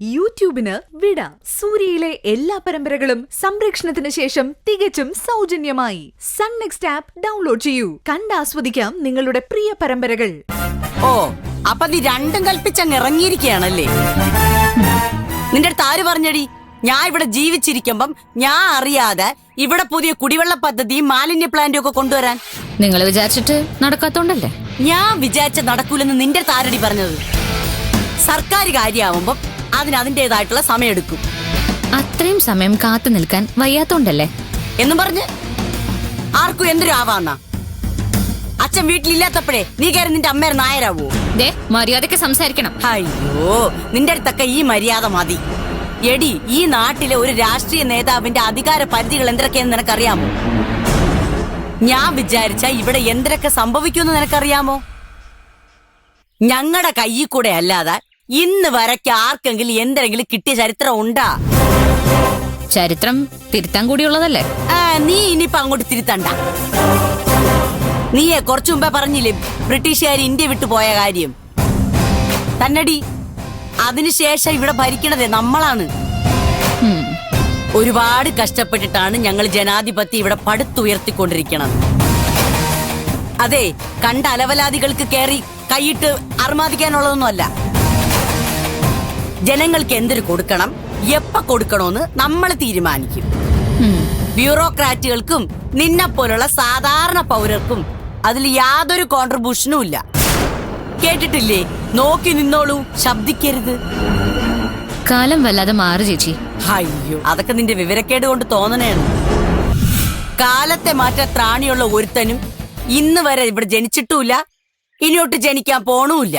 യൂട്യൂബിന് വിട. സൂര്യയിലെ എല്ലാ പരമ്പരകളും സംരക്ഷണത്തിന് ശേഷം തികച്ചും സൗജന്യമായി സൺ നെക്സ്റ്റ് ആപ്പ് ഡൗൺലോഡ് ചെയ്യൂ. കണ്ടാസ്വദിക്കാം നിങ്ങളുടെ പ്രിയ പരമ്പരകൾ. ഓ, അപ്പൊ നീ രണ്ടും കൽപ്പിച്ചങ്ങ് ഇറങ്ങിയിരിക്കുകയാണല്ലേ? നിന്റെ അടുത്ത് ആര് പറഞ്ഞടി ഞാൻ ഇവിടെ ജീവിച്ചിരിക്കുമ്പം ഞാൻ അറിയാതെ ഇവിടെ പുതിയ കുടിവെള്ള പദ്ധതിയും മാലിന്യ പ്ലാന്റും ഒക്കെ കൊണ്ടുവരാൻ? നിങ്ങൾ വിചാരിച്ചിട്ട് നടക്കാത്തോണ്ടല്ലേ? ഞാൻ വിചാരിച്ച നടക്കൂലെന്ന് നിന്റെ അടുത്ത് ആരടി പറഞ്ഞത്? സർക്കാർ കാര്യമാവുമ്പം അതിൻ്റെതായിട്ടുള്ള സമയമെടുക്കും. അത്രയും സമയം കാത്തു നിൽക്കാൻ വയ്യാത്തോണ്ടല്ലേ എന്നും പറഞ്ഞ് ആർക്കും എന്തൊരു ആവാന്നാ? അച്ഛൻ വീട്ടിലില്ലാത്തപ്പോഴേ നീ കയറി നിന്റെ അമ്മേരെ നായരാവോ? മര്യാദക്ക് സംസാരിക്കണം. അയ്യോ, നിന്റെ അടുത്തൊക്കെ ഈ മര്യാദ മതി. എടി, ഈ നാട്ടിലെ ഒരു രാഷ്ട്രീയ നേതാവിന്റെ അധികാര പരിധികൾ എന്തൊക്കെയെന്ന് നിനക്കറിയാമോ? ഞാൻ വിചാരിച്ച ഇവിടെ എന്തൊക്കെ സംഭവിക്കുമെന്ന് നിനക്കറിയാമോ? ഞങ്ങളുടെ കയ്യിൽ കൂടെ അല്ലാതെ ഇന്ന് വരയ്ക്ക് ആർക്കെങ്കിലും എന്തെങ്കിലും കിട്ടിയ ചരിത്രം ഉണ്ടാ? ചരിത്രം തിരുത്താൻ കൂടിയുള്ളതല്ലേ? നീ ഇനിയിപ്പൊ അങ്ങോട്ട് തിരുത്തണ്ട. നീയെ കുറച്ചു മുമ്പേ പറഞ്ഞില്ലേ ബ്രിട്ടീഷുകാർ ഇന്ത്യ വിട്ടു പോയ കാര്യം? തന്നടി, അതിനുശേഷം ഇവിടെ ഭരിക്കണത് നമ്മളാണ്. ഒരുപാട് കഷ്ടപ്പെട്ടിട്ടാണ് ഞങ്ങൾ ജനാധിപത്യം ഇവിടെ പടുത്തുയർത്തിക്കൊണ്ടിരിക്കണം. അതെ, കണ്ട അലവലാദികൾക്ക് കയറി കൈയിട്ട് അർമാദിക്കാനുള്ളതൊന്നുമല്ല. ജനങ്ങൾക്ക് എന്തൊരു കൊടുക്കണം, എപ്പ കൊടുക്കണോന്ന് നമ്മൾ തീരുമാനിക്കും. ബ്യൂറോക്രാറ്റുകൾക്കും നിന്നെപ്പോലുള്ള സാധാരണ പൗരർക്കും അതിൽ യാതൊരു കോൺട്രിബ്യൂഷനും ഇല്ല. കേട്ടിട്ടില്ലേ, നോക്കി നിന്നോളൂ, ശബ്ദിക്കരുത്. കാലം വല്ലാതെ മാറി ചേച്ചി. അയ്യോ, അതൊക്കെ നിന്റെ വിവരക്കേട് കൊണ്ട് തോന്നണേണ്. കാലത്തെ മാറ്റാൻ ത്രാണിയുള്ള ഒരുത്തനും ഇന്ന് വരെ ഇവിടെ ജനിച്ചിട്ടുമില്ല, ഇനിയോട്ട് ജനിക്കാൻ പോണുമില്ല.